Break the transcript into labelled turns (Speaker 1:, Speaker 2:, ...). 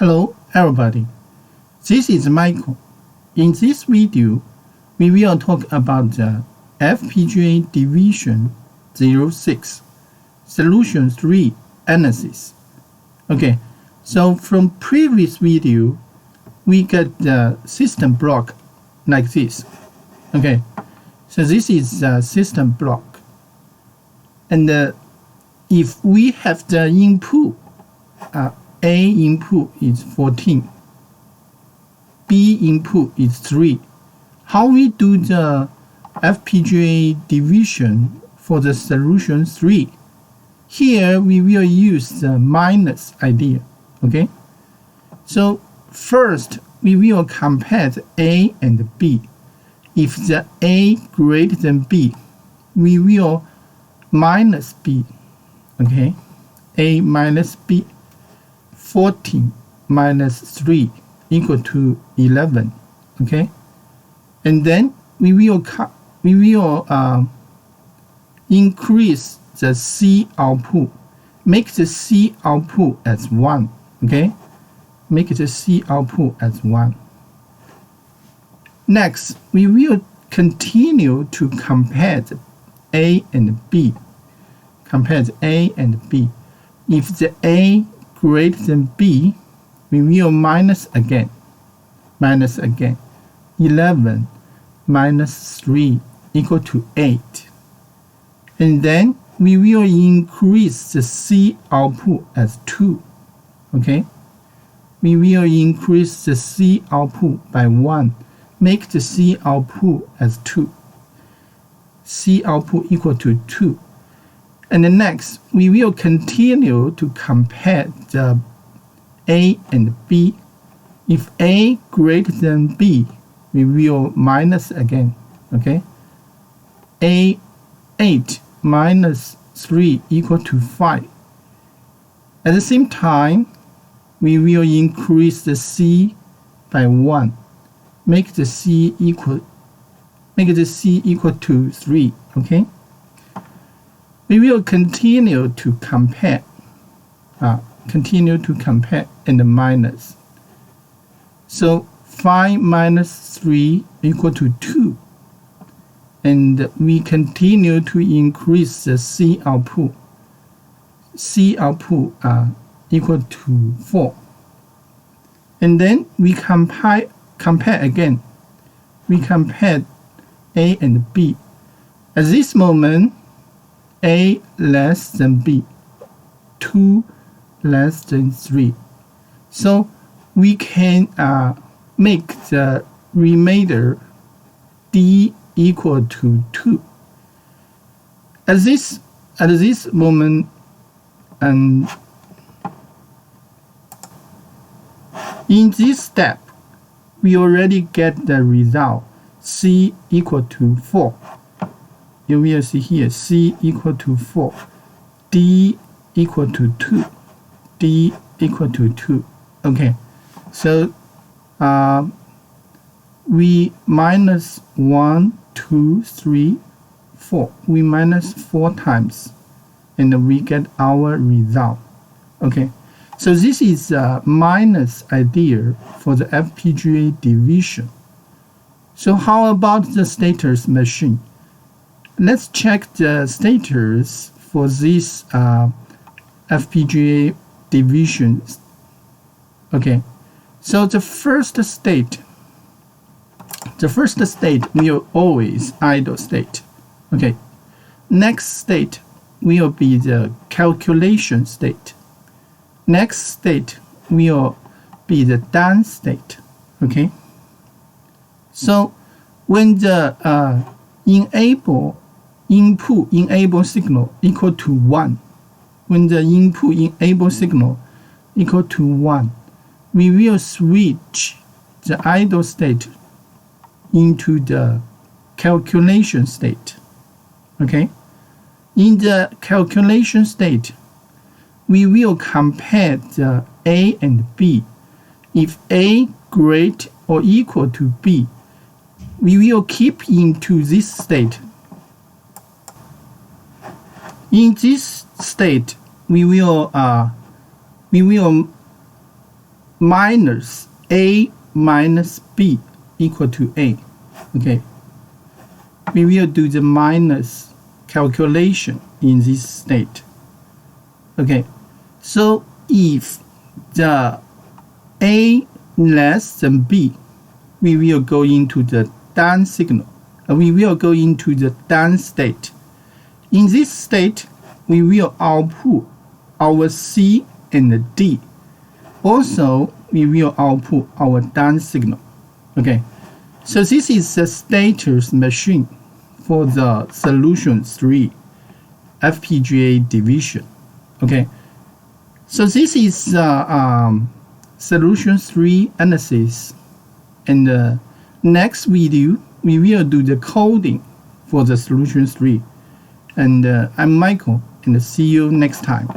Speaker 1: Hello everybody, this is Michael. In this video, we will talk about the FPGA Division 06 Solution 3 Analysis. Okay, so from previous video, we get the system block like this. Okay, so this is the system block. And if we have the input, A input is 14, B input is 3. How we do the FPGA division for the solution 3? Here we will use the minus idea. Okay, so first we will compare the A and B. If the A greater than B, we will minus B. Okay, A minus B. 14 minus 3 equal to 11. Okay, and then we will increase the C output. Make the C output as 1. Okay, make the C output as 1. Next, we will continue to compare the A and B. Compare the A and B. If the A greater than B, we will minus again. 11 minus 3 equal to 8. And then we will increase the C output as 2. Okay, we will increase the C output by 1. Make the C output as 2. C output equal to 2. And then next, we will continue to compare the A and B. If A greater than B, we will minus again. Okay, A 8 minus 3 equal to 5. At the same time, we will increase the C by 1. Make the C equal to 3. Okay, we will continue to compare and minus. So 5 minus 3 equal to 2. And we continue to increase the C output. C output equal to 4. And then we compare again. We compare A and B. At this moment, A less than B, 2 less than 3. So we can make the remainder D equal to 2. At this moment, and in this step, we already get the result C equal to 4. You will see here C equal to 4, D equal to 2, D equal to 2. Okay, so we minus 1, 2, 3, 4. We minus 4 times, and we get our result. Okay, so this is a minus idea for the FPGA division. So how about the status machine? Let's check the status for this FPGA division. Okay, so the first state will always idle state. Okay, next state will be the calculation state. Next state will be the done state. Okay, so when the input enable signal equal to 1, when the input enable signal equal to 1, we will switch the idle state into the calculation state. Okay, in the calculation state, we will compare the A and B. If A greater or equal to B, we will keep into this state. In this state, we will minus A minus B equal to A. Okay, we will do the minus calculation in this state. Okay, so if the A less than B, we will go into the down signal. We will go into the down state. In this state, we will output our C and D. Also, we will output our down signal. Okay, so this is the status machine for the solution 3 FPGA division. Okay, so this is solution 3 analysis. And the next video, we will do the coding for the solution 3. And I'm Michael, and see you next time.